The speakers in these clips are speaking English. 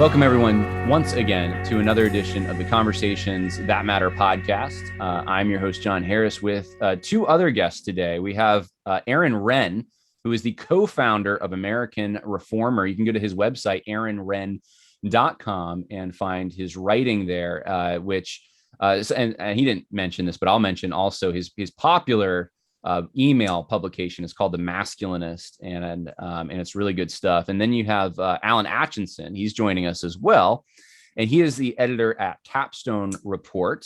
Welcome, everyone, once again to another edition of the Conversations That Matter podcast. I'm your host, John Harris, with two other guests today. We have Aaron Renn, who is the co-founder of American Reformer. You can go to his website, aaronrenn.com, and find his writing there, which, and he didn't mention this, but I'll mention also his popular email publication is called The Masculinist, and it's really good stuff. And then you have Alan Atchinson. He's joining us as well, and he is the editor at Capstone Report.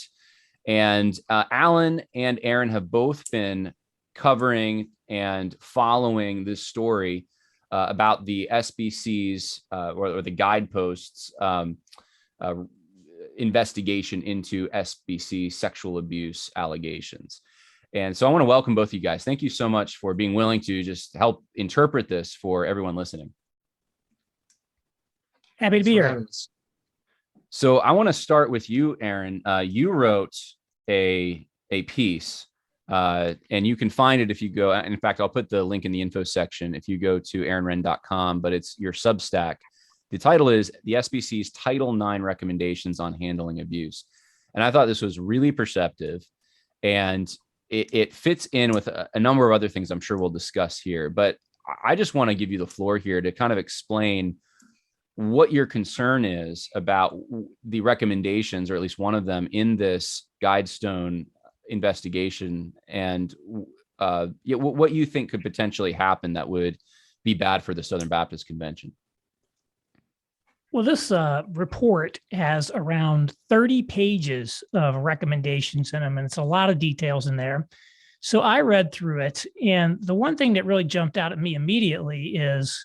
And Alan and Aaron have both been covering and following this story about the SBC's or the Guideposts investigation into SBC sexual abuse allegations. And so I want to welcome both of you guys. Thank you so much for being willing to just help interpret this for everyone listening. Happy to be here. So I want to start with you, Aaron. You wrote a piece, and you can find it if you go. In fact, I'll put the link in the info section if you go to aaronrenn.com, but it's your Substack. The title is The SBC's Title IX Recommendations on Handling Abuse. And I thought this was really perceptive, and it fits in with a number of other things I'm sure we'll discuss here. But I just want to give you the floor here to kind of explain what your concern is about the recommendations, or at least one of them, in this Guidestone investigation, and what you think could potentially happen that would be bad for the Southern Baptist Convention. Well, this report has around 30 pages of recommendations in them, and it's a lot of details in there. So I read through it, and the one thing that really jumped out at me immediately is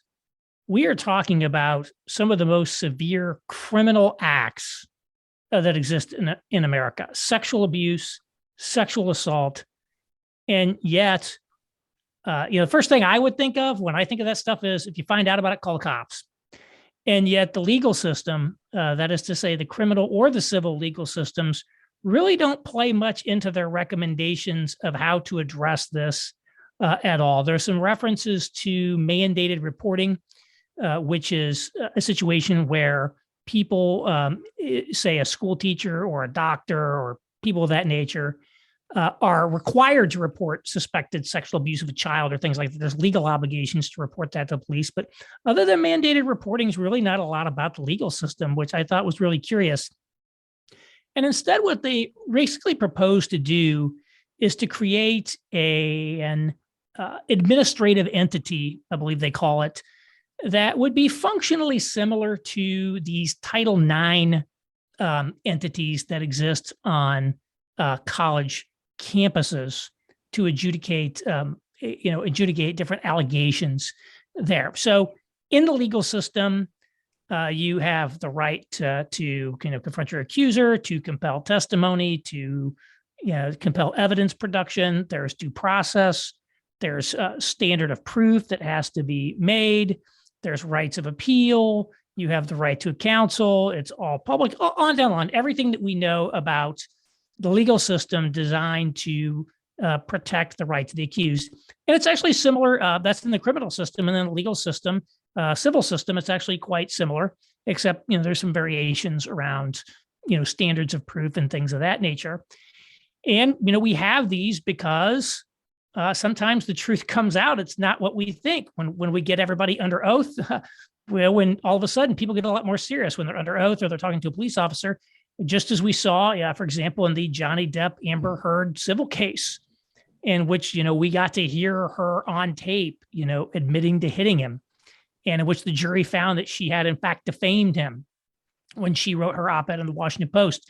we are talking about some of the most severe criminal acts that exist in America: sexual abuse, sexual assault, and yet, the first thing I would think of when I think of that stuff is, if you find out about it, call the cops. And yet the legal system, that is to say the criminal or the civil legal systems, really don't play much into their recommendations of how to address this at all. There's some references to mandated reporting, which is a situation where people, say a school teacher or a doctor or people of that nature, are required to report suspected sexual abuse of a child or things like that. There's legal obligations to report that to the police. But other than mandated reporting, is really not a lot about the legal system, which I thought was really curious. And instead, what they basically propose to do is to create an administrative entity, I believe they call it, that would be functionally similar to these Title IX entities that exist on college campuses to adjudicate different allegations there. So in the legal system, you have the right to confront your accuser, to compel testimony, to compel evidence production. There's due process. There's a standard of proof that has to be made. There's rights of appeal. You have the right to counsel. It's all public. On down the line, everything that we know about the legal system designed to protect the rights of the accused. And it's actually similar. That's in the criminal system, and then the legal system, civil system, it's actually quite similar, except, there's some variations around, standards of proof and things of that nature. And, we have these because sometimes the truth comes out. It's not what we think. When we get everybody under oath, when all of a sudden people get a lot more serious when they're under oath or they're talking to a police officer, just as we saw, for example, in the Johnny Depp Amber Heard civil case, in which, we got to hear her on tape, admitting to hitting him, and in which the jury found that she had in fact defamed him when she wrote her op-ed in the Washington Post.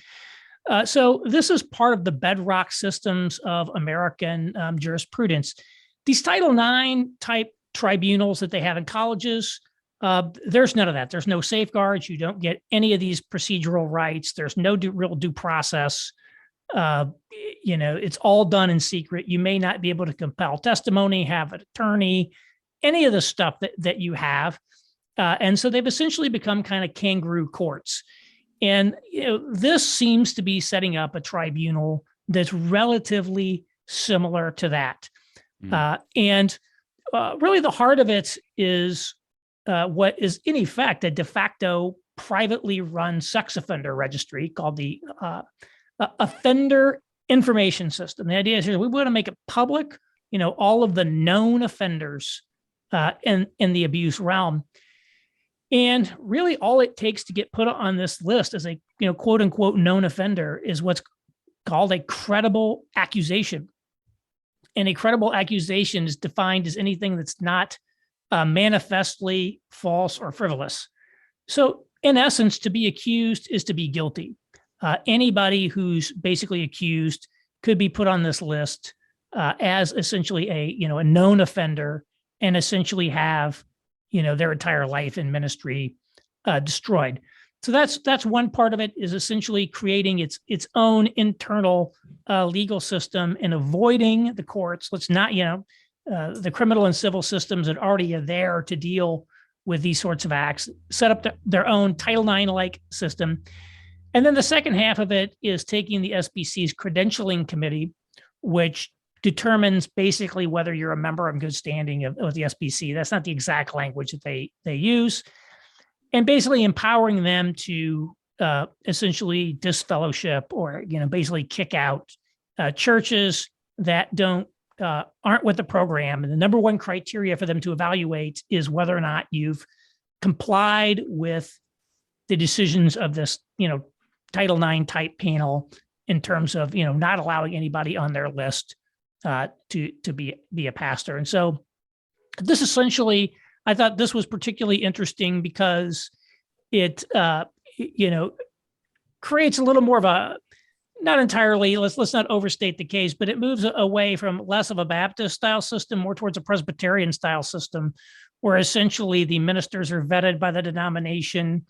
So this is part of the bedrock systems of American jurisprudence. These Title IX type tribunals that they have in colleges, there's none of that. There's no safeguards. You don't get any of these procedural rights. There's no real due process. It's all done in secret. You may not be able to compel testimony, have an attorney, any of the stuff that you have. And so they've essentially become kind of kangaroo courts. And this seems to be setting up a tribunal that's relatively similar to that. And really the heart of it is what is in effect a de facto privately run sex offender registry called the Offender Information System. The idea is here, we want to make it public, all of the known offenders in the abuse realm. And really all it takes to get put on this list as a, quote unquote known offender is what's called a credible accusation. And a credible accusation is defined as anything that's not manifestly false or frivolous. So in essence, to be accused is to be guilty. Anybody who's basically accused could be put on this list as essentially a known offender and essentially have their entire life in ministry destroyed. So that's one part of it, is essentially creating its own internal legal system and avoiding the courts. Let's not, the criminal and civil systems that already are there to deal with these sorts of acts, set up their own Title IX-like system. And then the second half of it is taking the SBC's credentialing committee, which determines basically whether you're a member in good standing of the SBC. That's not the exact language that they use. And basically empowering them to essentially disfellowship or, basically kick out churches that aren't with the program. And the number one criteria for them to evaluate is whether or not you've complied with the decisions of this, Title IX type panel in terms of, not allowing anybody on their list to be a pastor. And so this essentially, I thought this was particularly interesting because it, creates a little more of a, not entirely, let's not overstate the case, but it moves away from less of a Baptist style system, more towards a Presbyterian style system, where essentially the ministers are vetted by the denomination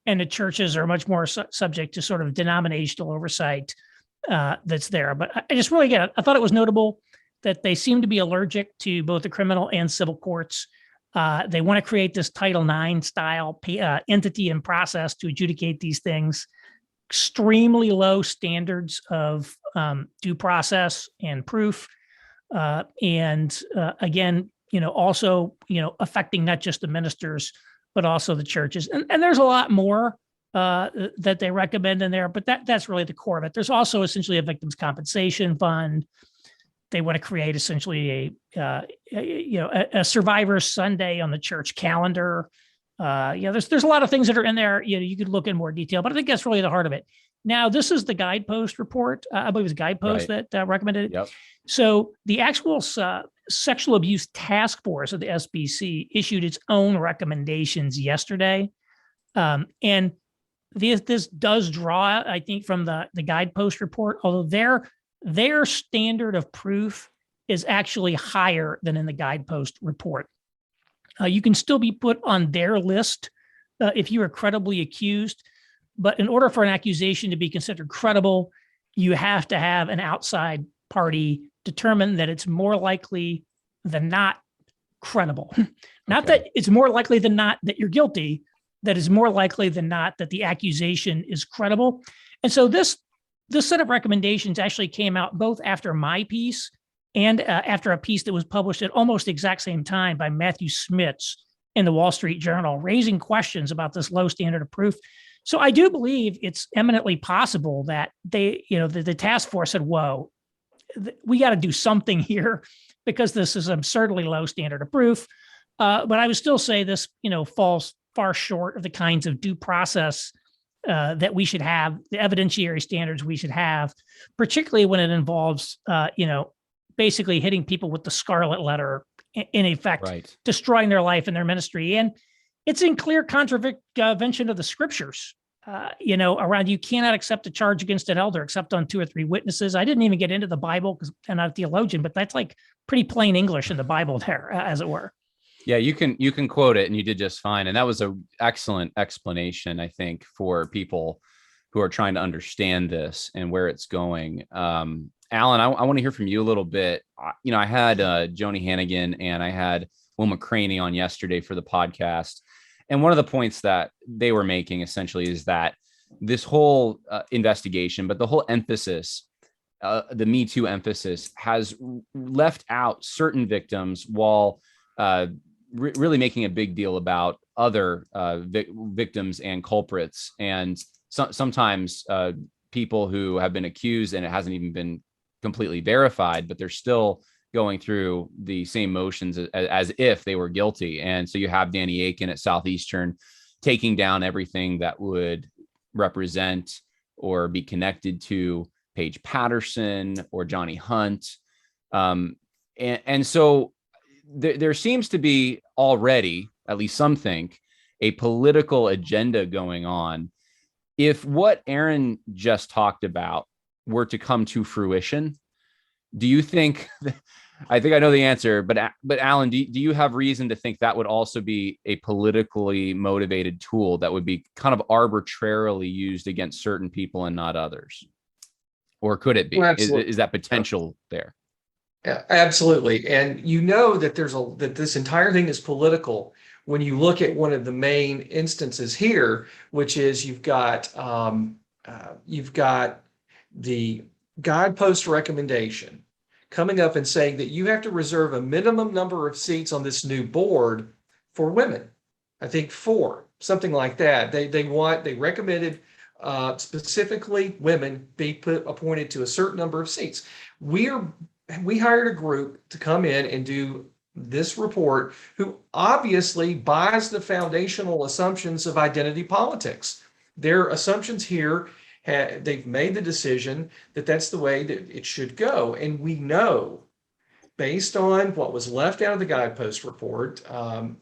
and the churches are much more subject to sort of denominational oversight that's there. But I just really, I thought it was notable that they seem to be allergic to both the criminal and civil courts. They want to create this Title IX style entity and process to adjudicate these things. Extremely low standards of due process and proof. And again, also, affecting not just the ministers, but also the churches. And there's a lot more that they recommend in there, but that's really the core of it. There's also essentially a victims compensation fund. They want to create essentially a Survivor Sunday on the church calendar. There's a lot of things that are in there. You could look in more detail, but I think that's really the heart of it. Now, this is the Guidepost report. I believe it was Guidepost Right. that recommended it. Yep. So the actual Sexual Abuse Task Force of the SBC issued its own recommendations yesterday. And this does draw, I think, from the Guidepost report, although their standard of proof is actually higher than in the Guidepost report. You can still be put on their list if you are credibly accused, but in order for an accusation to be considered credible, you have to have an outside party determine that it's more likely than not credible. Not Okay. that it's more likely than not that you're guilty, that is more likely than not that the accusation is credible. And so this set of recommendations actually came out both after my piece and after a piece that was published at almost the exact same time by Matthew Smits in the Wall Street Journal, raising questions about this low standard of proof. So I do believe it's eminently possible that the task force said, whoa, we got to do something here because this is absurdly low standard of proof. But I would still say this, falls far short of the kinds of due process that we should have, the evidentiary standards we should have, particularly when it involves, basically hitting people with the scarlet letter, in effect, Right. destroying their life and their ministry. And it's in clear contravention of the scriptures, around you cannot accept a charge against an elder except on 2 or 3 witnesses. I didn't even get into the Bible because I'm not a theologian, but that's like pretty plain English in the Bible there, as it were. Yeah, you can quote it, and you did just fine. And that was an excellent explanation, I think, for people who are trying to understand this and where it's going. Alan, I want to hear from you a little bit. I had Joni Hannigan and I had Will McCraney on yesterday for the podcast. And one of the points that they were making essentially is that this whole investigation, but the whole emphasis, the Me Too emphasis, has left out certain victims while really making a big deal about other victims and culprits. And sometimes people who have been accused and it hasn't even been completely verified, but they're still going through the same motions as if they were guilty. And so you have Danny Aiken at Southeastern taking down everything that would represent or be connected to Paige Patterson or Johnny Hunt. And so there seems to be already, at least some think, a political agenda going on. If what Aaron just talked about were to come to fruition, do you think, I think I know the answer, but Alan, do you have reason to think that would also be a politically motivated tool that would be kind of arbitrarily used against certain people and not others? Or could it be? Well, is that potential there? Yeah, absolutely. And you know that that this entire thing is political when you look at one of the main instances here, which is you've got the Guidepost recommendation coming up and saying that you have to reserve a minimum number of seats on this new board for women. I think 4, something like that. They recommended specifically women be appointed to a certain number of seats. We hired a group to come in and do this report who obviously buys the foundational assumptions of identity politics. Their assumptions here, they've made the decision that that's the way that it should go. And we know, based on what was left out of the Guidepost report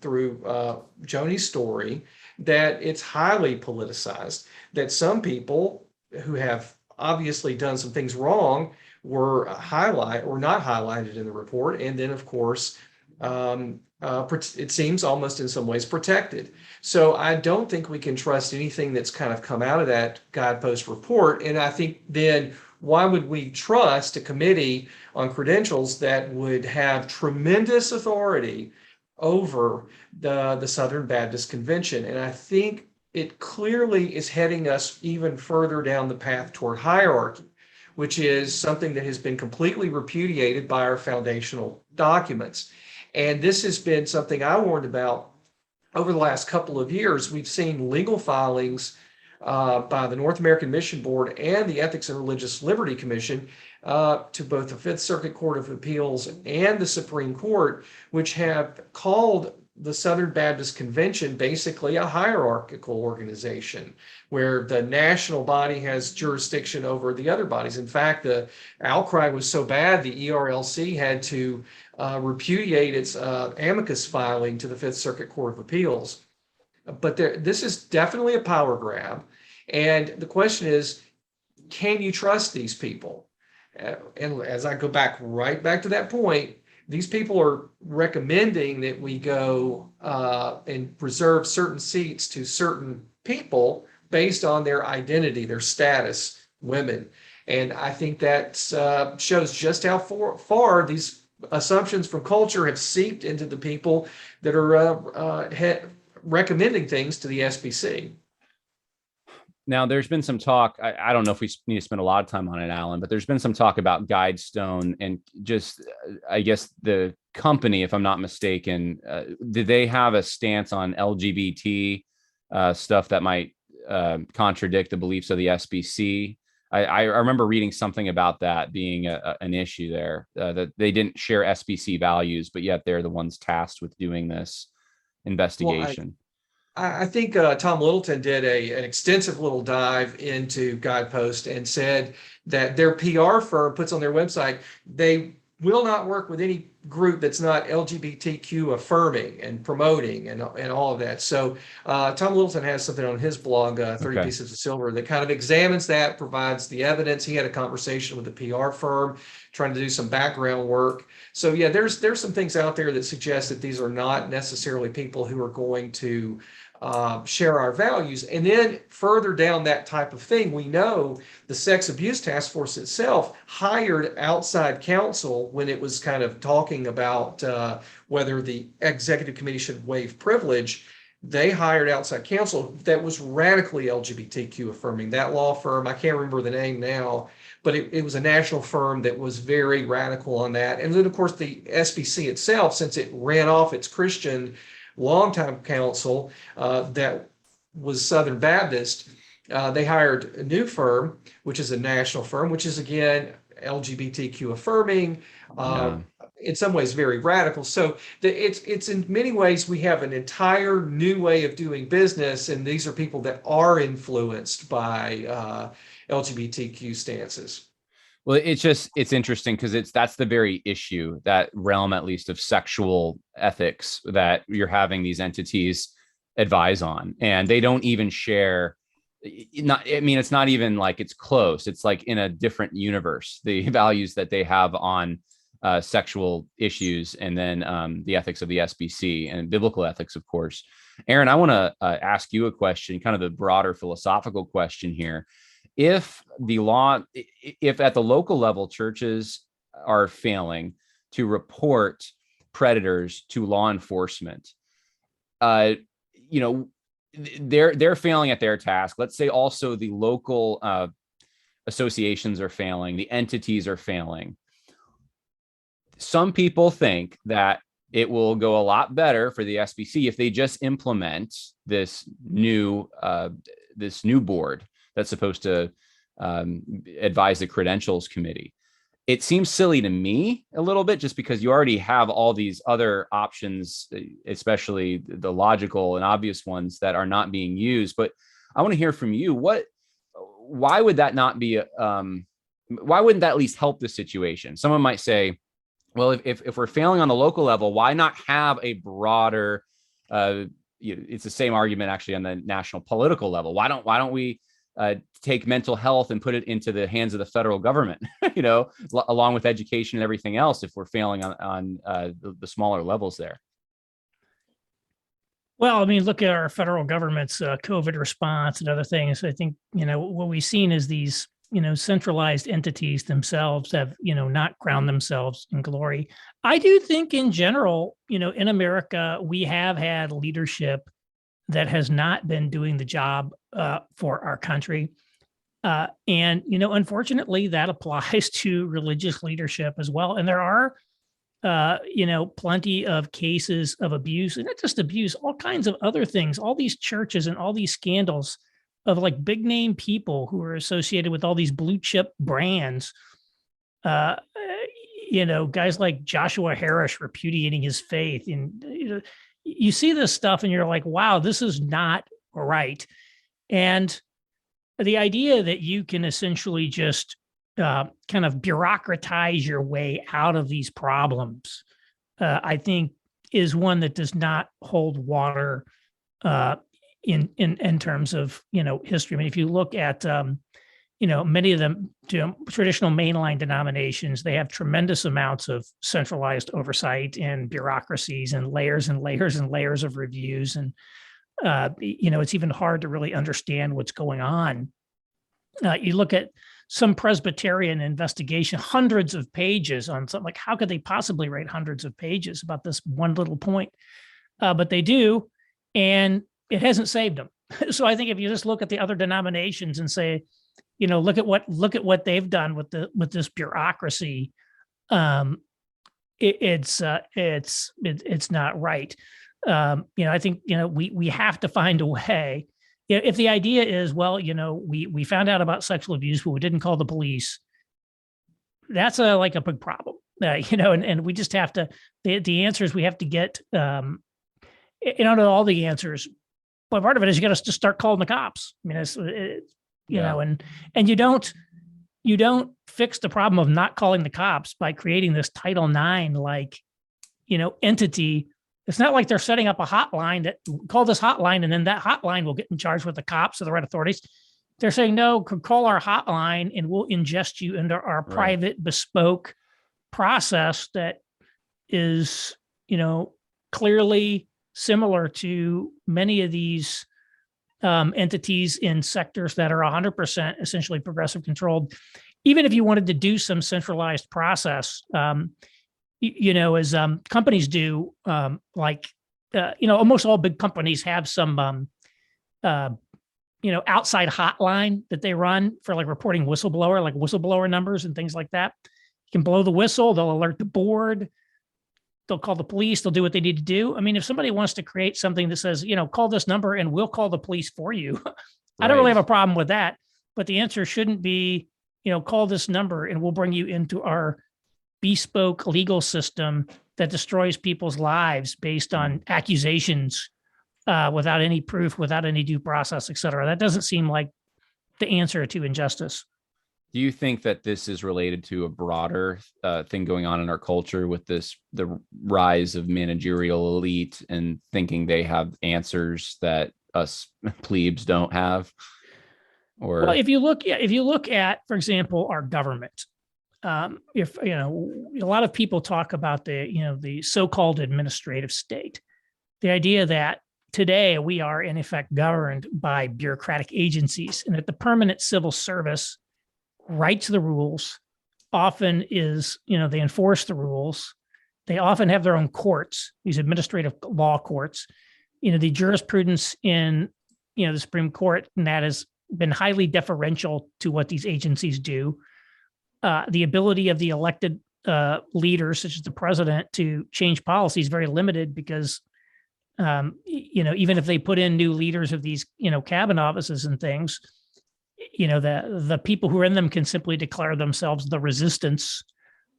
through Joni's story, that it's highly politicized, that some people who have obviously done some things wrong were not highlighted in the report. And then, of course, it seems almost in some ways protected. So I don't think we can trust anything that's kind of come out of that Guidepost report. And I think then why would we trust a committee on credentials that would have tremendous authority over the Southern Baptist Convention? And I think it clearly is heading us even further down the path toward hierarchy, which is something that has been completely repudiated by our foundational documents. And this has been something I warned about over the last couple of years. We've seen legal filings by the North American Mission Board and the Ethics and Religious Liberty Commission to both the Fifth Circuit Court of Appeals and the Supreme Court, which have called the Southern Baptist Convention basically a hierarchical organization where the national body has jurisdiction over the other bodies. In fact, the outcry was so bad, the ERLC had to repudiate its amicus filing to the Fifth Circuit Court of Appeals. But this is definitely a power grab. And the question is, can you trust these people? And as I go right back to that point, these people are recommending that we go and reserve certain seats to certain people based on their identity, their status, women. And I think that shows just how far these assumptions from culture have seeped into the people that are recommending things to the SBC. Now, there's been some talk, I don't know if we need to spend a lot of time on it, Alan, but there's been some talk about Guidestone and just, I guess, the company, if I'm not mistaken, did they have a stance on LGBT stuff that might contradict the beliefs of the SBC? I remember reading something about that being an issue there, that they didn't share SBC values, but yet they're the ones tasked with doing this investigation. I think Tom Littleton did an extensive little dive into Guidepost and said that their PR firm puts on their website, they will not work with any group that's not LGBTQ affirming and promoting and all of that. So Tom Littleton has something on his blog, 30 Pieces of Silver, that kind of examines that, provides the evidence. He had a conversation with the PR firm trying to do some background work. So yeah, there's some things out there that suggest that these are not necessarily people who are going to share our values. And then further down that type of thing, we know the Sex Abuse Task Force itself hired outside counsel when it was kind of talking about whether the executive committee should waive privilege. They hired outside counsel that was radically LGBTQ affirming. That law firm, I can't remember the name now, but it was a national firm that was very radical on that. And then, of course, the SBC itself, since it ran off its Christian longtime counsel that was Southern Baptist. They hired a new firm, which is a national firm, which is again LGBTQ affirming, in some ways very radical. So it's in many ways we have an entire new way of doing business, and these are people that are influenced by LGBTQ stances. Well, it's interesting because that's the very issue, that realm at least of sexual ethics that you're having these entities advise on, and they don't even share. It's not even like it's close. It's like in a different universe, the values that they have on sexual issues, and then the ethics of the SBC and biblical ethics, of course. Aaron, I want to ask you a question, kind of the broader philosophical question here. If at the local level, churches are failing to report predators to law enforcement, they're failing at their task. Let's say also the local associations are failing, the entities are failing. Some people think that it will go a lot better for the SBC if they just implement this new board that's supposed to advise the credentials committee. It seems silly to me a little bit, just because you already have all these other options, especially the logical and obvious ones that are not being used. But I want to hear from you. Why would that not be? Why wouldn't that at least help the situation? Someone might say, well, if we're failing on the local level, why not have a broader? It's the same argument actually on the national political level. Why don't we take mental health and put it into the hands of the federal government, along with education and everything else, if we're failing on the smaller levels there? Well, I mean, look at our federal government's COVID response and other things. I think, what we've seen is these, centralized entities themselves have, not crowned themselves in glory. I do think in general, in America, we have had leadership that has not been doing the job for our country. And, unfortunately, that applies to religious leadership as well. And there are, plenty of cases of abuse, and not just abuse, all kinds of other things, all these churches and all these scandals of like big name people who are associated with all these blue chip brands. Guys like Joshua Harris repudiating his faith, and, you see this stuff and you're like, wow, this is not right. And the idea that you can essentially just kind of bureaucratize your way out of these problems, I think is one that does not hold water in terms of, history. I mean, if you look at, many of them traditional mainline denominations, they have tremendous amounts of centralized oversight and bureaucracies and layers and layers and layers of reviews. And, it's even hard to really understand what's going on. You look at some Presbyterian investigation, hundreds of pages on something, like how could they possibly write hundreds of pages about this one little point? But they do, and it hasn't saved them. So I think if you just look at the other denominations and say, look at what they've done with this bureaucracy, it's not right. I think we have to find a way. If the idea is, well, we found out about sexual abuse, but we didn't call the police, that's a big problem. And we just have to, the answers we have to get, not all the answers, but part of it is you got to just start calling the cops. I mean, and you don't fix the problem of not calling the cops by creating this Title IX entity. It's not like they're setting up a hotline that call this hotline and then that hotline will get in charge with the cops or the right authorities. They're saying, no, call our hotline and we'll ingest you into our private bespoke process that is, clearly similar to many of these entities in sectors that are 100% essentially progressive controlled. Even if you wanted to do some centralized process, as companies do, almost all big companies have some, outside hotline that they run for reporting whistleblower numbers and things like that. You can blow the whistle, they'll alert the board. they'll call the police, they'll do what they need to do. I mean, if somebody wants to create something that says, call this number and we'll call the police for you, I don't really have a problem with that. But the answer shouldn't be, call this number and we'll bring you into our bespoke legal system that destroys people's lives based on accusations without any proof, without any due process, et cetera. That doesn't seem like the answer to injustice. Do you think that this is related to a broader thing going on in our culture with the rise of managerial elite and thinking they have answers that us plebes don't have? Or well, if you look at, for example, our government, if a lot of people talk about the so-called administrative state, the idea that today we are in effect governed by bureaucratic agencies, and that the permanent civil service writes the rules, often is, they enforce the rules. They often have their own courts, these administrative law courts. The jurisprudence in, the Supreme Court, and that has been highly deferential to what these agencies do. The ability of the elected leaders, such as the president, to change policy is very limited because, even if they put in new leaders of these, cabinet offices and things, the people who are in them can simply declare themselves the resistance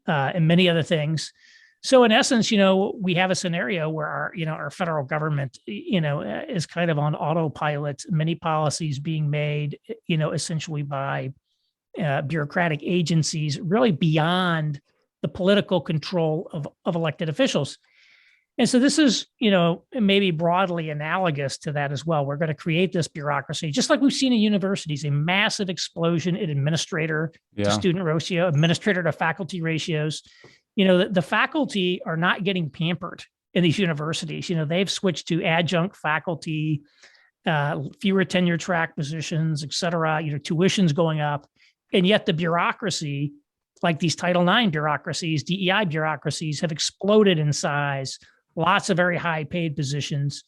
and many other things. So in essence, we have a scenario where our federal government, is kind of on autopilot, many policies being made, essentially by bureaucratic agencies, really beyond the political control of elected officials. And so this is, maybe broadly analogous to that as well. We're going to create this bureaucracy, just like we've seen in universities, a massive explosion in administrator to student ratio, administrator to faculty ratios. The faculty are not getting pampered in these universities. They've switched to adjunct faculty, fewer tenure track positions, et cetera, tuition's going up. And yet the bureaucracy, like these Title IX bureaucracies, DEI bureaucracies, have exploded in size. Lots of very high paid positions.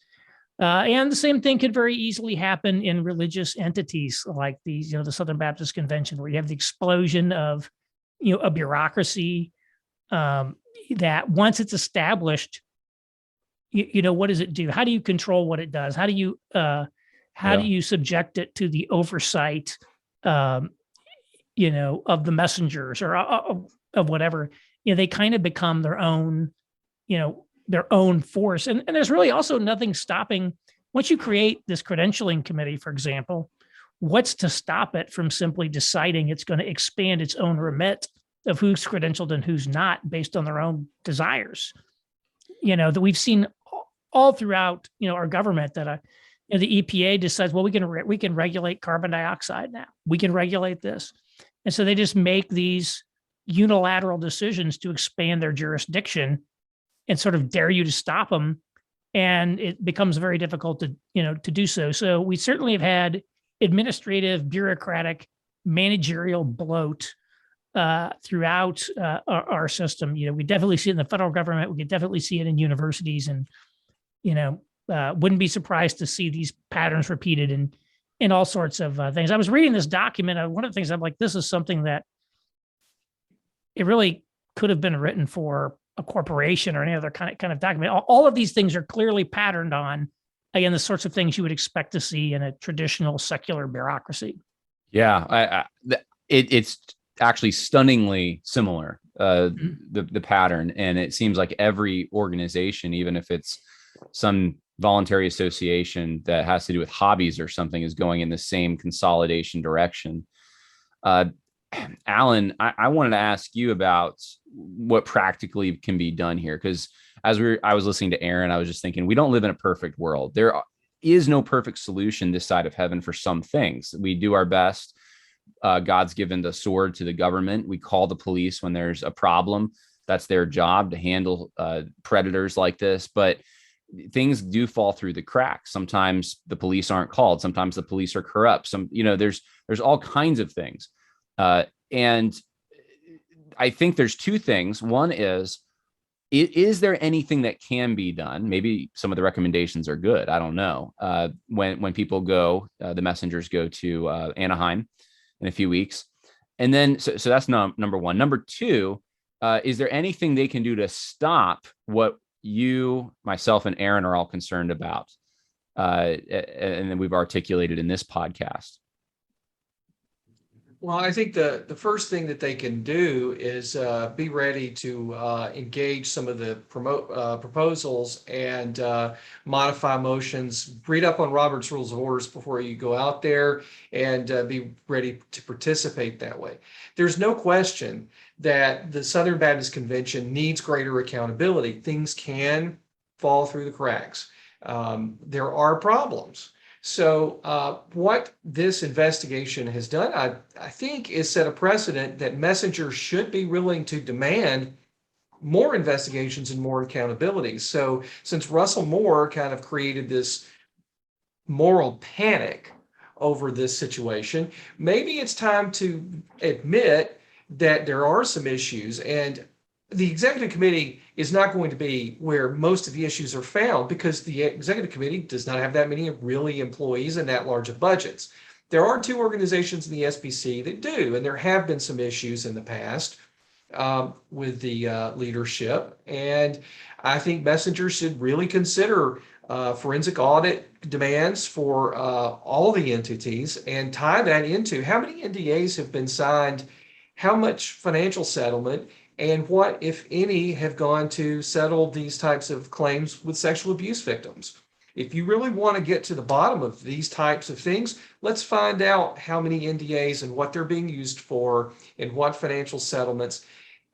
And the same thing could very easily happen in religious entities like these, the Southern Baptist Convention, where you have the explosion of, a bureaucracy that once it's established, what does it do? How do you control what it does? How do you subject it to the oversight, of the messengers or of whatever? They kind of become their own, their own force. And there's really also nothing stopping, once you create this credentialing committee, for example, what's to stop it from simply deciding it's going to expand its own remit of who's credentialed and who's not based on their own desires? That we've seen all throughout, our government that the EPA decides, well, we can regulate carbon dioxide now. We can regulate this. And so they just make these unilateral decisions to expand their jurisdiction and sort of dare you to stop them. And it becomes very difficult to do so. So we certainly have had administrative, bureaucratic, managerial bloat throughout our system. We definitely see it in the federal government. We can definitely see it in universities, and wouldn't be surprised to see these patterns repeated in all sorts of things. I was reading this document. One of the things I'm like, this is something that it really could have been written for a corporation or any other kind of document. All of these things are clearly patterned on, again, the sorts of things you would expect to see in a traditional secular bureaucracy. Yeah, it's actually stunningly similar, the pattern. And it seems like every organization, even if it's some voluntary association that has to do with hobbies or something, is going in the same consolidation direction. Alan, I wanted to ask you about what practically can be done here, because I was listening to Aaron, I was just thinking, we don't live in a perfect world. There is no perfect solution this side of heaven for some things. We do our best. God's given the sword to the government. We call the police when there's a problem. That's their job, to handle predators like this. But things do fall through the cracks. Sometimes the police aren't called. Sometimes the police are corrupt. There's all kinds of things. And I think there's two things. One is there anything that can be done? Maybe some of the recommendations are good. I don't know. When people go, the messengers go to Anaheim in a few weeks. And then, so that's number one. Number two, is there anything they can do to stop what you, myself, and Aaron are all concerned about, and then we've articulated in this podcast? Well, I think the first thing that they can do is be ready to engage some of the proposals and modify motions. Read up on Robert's Rules of Orders before you go out there, and be ready to participate that way. There's no question that the Southern Baptist Convention needs greater accountability. Things can fall through the cracks. There are problems. So what this investigation has done, I think, is set a precedent that messengers should be willing to demand more investigations and more accountability. So since Russell Moore kind of created this moral panic over this situation, maybe it's time to admit that there are some issues, and the executive committee is not going to be where most of the issues are found, because the executive committee does not have that many really employees and that large of budgets. There are two organizations in the SBC that do, and there have been some issues in the past with the leadership. And I think messengers should really consider forensic audit demands for all the entities, and tie that into how many NDAs have been signed, how much financial settlement, and what, if any, have gone to settle these types of claims with sexual abuse victims. If you really want to get to the bottom of these types of things, let's find out how many NDAs and what they're being used for, and what financial settlements,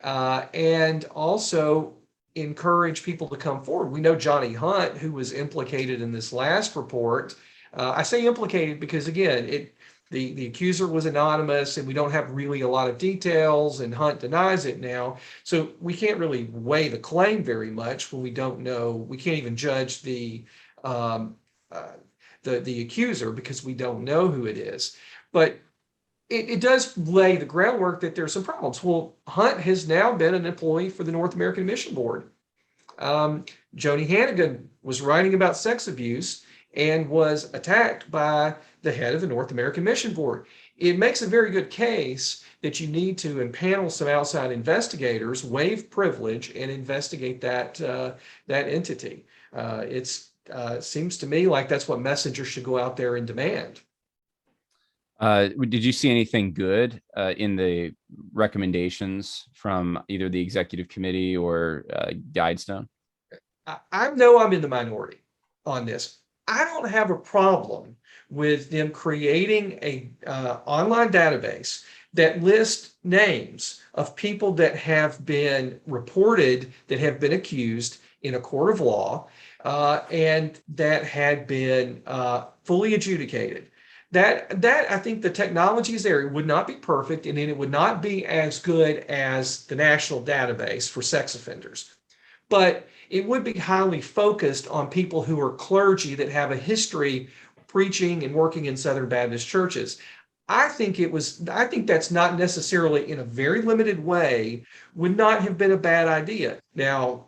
and also encourage people to come forward. We know Johnny Hunt, who was implicated in this last report. I say implicated because, again, the accuser was anonymous, and we don't have really a lot of details, and Hunt denies it now. So we can't really weigh the claim very much when we don't know. We can't even judge the accuser because we don't know who it is. But it does lay the groundwork that there's some problems. Well, Hunt has now been an employee for the North American Mission Board. Joni Hannigan was writing about sex abuse and was attacked by the head of the North American Mission Board. It makes a very good case that you need to impanel some outside investigators, waive privilege, and investigate that entity. It seems to me like that's what messengers should go out there and demand. Did you see anything good in the recommendations from either the executive committee or Guidestone? I know I'm in the minority on this. I don't have a problem with them creating a online database that lists names of people that have been reported, that have been accused in a court of law, and that had been fully adjudicated. That I think the technology is there. It would not be perfect, and it would not be as good as the national database for sex offenders. But it would be highly focused on people who are clergy that have a history preaching and working in Southern Baptist churches. I think that's not necessarily, in a very limited way, would not have been a bad idea. Now,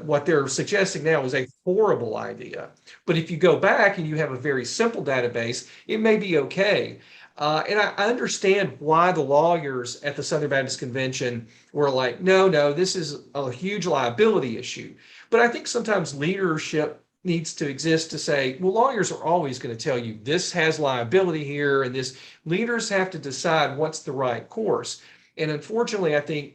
what they're suggesting now is a horrible idea. But if you go back and you have a very simple database, it may be okay. And I understand why the lawyers at the Southern Baptist Convention were like, no, this is a huge liability issue. But I think sometimes leadership needs to exist to say, well, lawyers are always going to tell you this has liability here, and this. Leaders have to decide what's the right course. And unfortunately, I think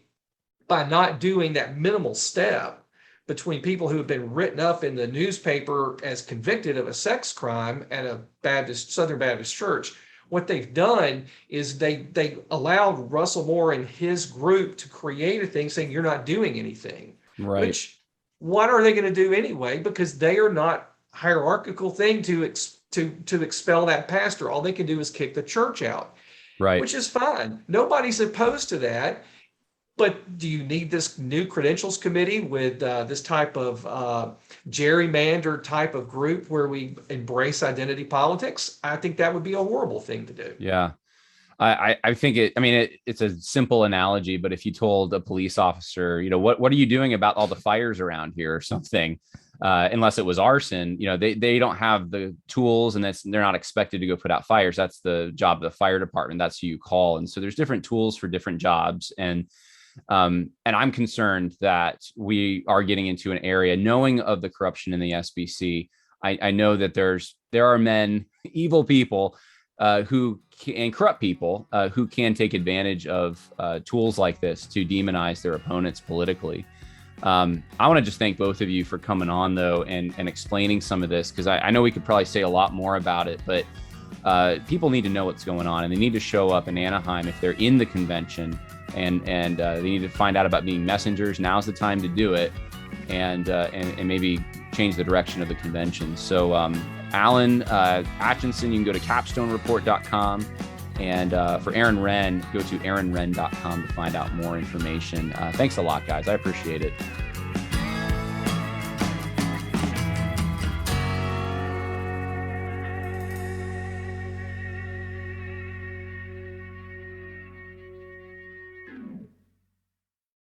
by not doing that minimal step between people who have been written up in the newspaper as convicted of a sex crime at a Southern Baptist church, what they've done is they allowed Russell Moore and his group to create a thing saying you're not doing anything. Right. Which, what are they going to do anyway? Because they are not hierarchical thing to expel that pastor. All they can do is kick the church out. Right. Which is fine. Nobody's opposed to that. But do you need this new credentials committee with this type of gerrymander type of group where we embrace identity politics? I think that would be a horrible thing to do. Yeah. I think it's a simple analogy, but if you told a police officer, what are you doing about all the fires around here or something, unless it was arson, they don't have the tools, and they're not expected to go put out fires. That's the job of the fire department. That's who you call. And so there's different tools for different jobs. And And I'm concerned that we are getting into an area, knowing of the corruption in the SBC. I know that there are men, evil people, and corrupt people who can take advantage of tools like this to demonize their opponents politically. I want to just thank both of you for coming on, though, and explaining some of this, because I know we could probably say a lot more about it, but people need to know what's going on, and they need to show up in Anaheim if they're in the convention, and they need to find out about being messengers. Now's the time to do it, and maybe change the direction of the convention. So Alan Atchinson, you can go to capstonereport.com. And for Aaron Renn, go to aaronrenn.com to find out more information. Thanks a lot, guys. I appreciate it.